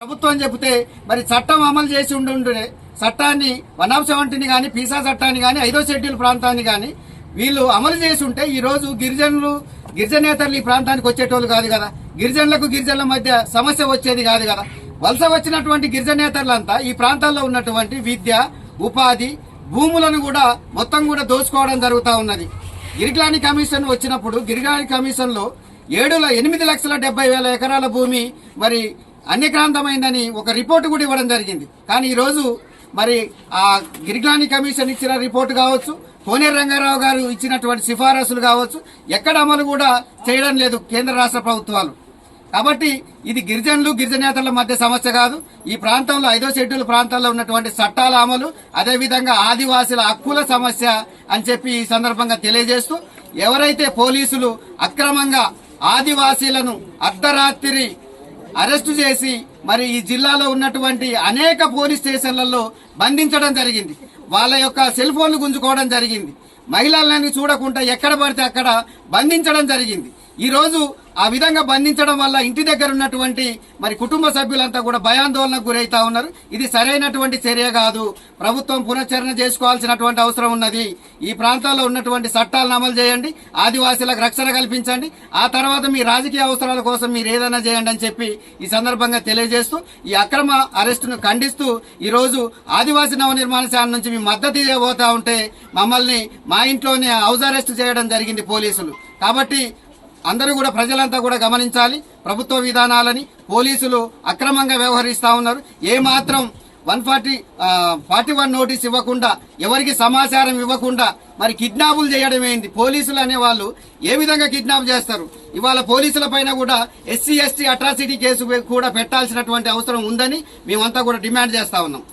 ప్రభుత్వం చెబితే మరి చట్టం అమలు చేసి ఉండే చట్టాన్ని 170 గాని పీసా చట్టాన్ని గాని 5వ షెడ్యూల్ ప్రాంతాన్ని గాని వీళ్ళు అమలు చేసి ఉంటే ఈ రోజు గిరిజనేతలు ఈ ప్రాంతానికి వచ్చేటోళ్ళు కాదు కదా. గిరిజనుల మధ్య సమస్య వచ్చేది కాదు కదా. వలస వచ్చినటువంటి గిరిజనేతలంతా ఈ ప్రాంతాల్లో ఉన్నటువంటి విద్య, ఉపాధి, భూములను కూడా మొత్తం కూడా దోచుకోవడం జరుగుతూ ఉన్నది. గిరిజాని కమిషన్ వచ్చినప్పుడు గిరిజాని కమిషన్ లో 8,70,000 ఎకరాల భూమి మరి అన్యక్రాంతమైందని ఒక రిపోర్టు కూడా ఇవ్వడం జరిగింది. కానీ ఈ రోజు మరి ఆ గిరిజాని కమిషన్ ఇచ్చిన రిపోర్టు కావచ్చు, కోనేరు రంగారావు గారు ఇచ్చినటువంటి సిఫారసులు కావచ్చు, ఎక్కడ అమలు కూడా చేయడం లేదు కేంద్ర రాష్ట్ర ప్రభుత్వాలు. కాబట్టి ఇది గిరిజనేతల మధ్య సమస్య కాదు. ఈ ప్రాంతంలో 5వ షెడ్యూల్ ప్రాంతాల్లో ఉన్నటువంటి చట్టాల అమలు, అదేవిధంగా ఆదివాసీల హక్కుల సమస్య అని చెప్పి ఈ సందర్భంగా తెలియజేస్తూ, ఎవరైతే పోలీసులు అక్రమంగా ఆదివాసీలను అర్ధరాత్రి అరెస్టు చేసి మరి ఈ జిల్లాలో ఉన్నటువంటి అనేక పోలీస్ స్టేషన్లలో బంధించడం జరిగింది. వాళ్ళ యొక్క సెల్ ఫోన్లు గుంజుకోవడం జరిగింది. మహిళలను చూడకుండా ఎక్కడ పడితే అక్కడ బంధించడం జరిగింది. ఈ రోజు ఆ విధంగా బంధించడం వల్ల ఇంటి దగ్గర ఉన్నటువంటి మరి కుటుంబ సభ్యులంతా కూడా భయాందోళనకు గురైతా ఉన్నారు. ఇది సరైనటువంటి చర్య కాదు. ప్రభుత్వం పునశ్చరణ చేసుకోవాల్సినటువంటి అవసరం ఉన్నది. ఈ ప్రాంతాల్లో ఉన్నటువంటి చట్టాలను అమలు చేయండి, ఆదివాసీలకు రక్షణ కల్పించండి, ఆ తర్వాత మీ రాజకీయ అవసరాల కోసం మీరు ఏదైనా చేయండి అని చెప్పి ఈ సందర్భంగా తెలియజేస్తూ, ఈ అక్రమ అరెస్టును ఖండిస్తూ ఈ రోజు ఆదివాసీ నవనిర్మాణ శాఖ నుంచి మీ మద్దతు ఇవ్వబోతా ఉంటే మమ్మల్ని మా ఇంట్లోనే హౌస్ అరెస్ట్ చేయడం జరిగింది పోలీసులు. కాబట్టి అందరూ కూడా ప్రజలంతా కూడా గమనించాలి ప్రభుత్వ విధానాలని. పోలీసులు అక్రమంగా వ్యవహరిస్తా ఉన్నారు. ఏమాత్రం 41 నోటీస్ ఇవ్వకుండా, ఎవరికి సమాచారం ఇవ్వకుండా మరి కిడ్నాపులు చేయడం ఏంది? పోలీసులు అనే వాళ్ళు ఏ విధంగా కిడ్నాప్ చేస్తారు? ఇవాళ పోలీసుల పైన కూడా SC ST అట్రాసిటీ కేసు కూడా పెట్టాల్సినటువంటి అవసరం ఉందని మేమంతా కూడా డిమాండ్ చేస్తా ఉన్నాం.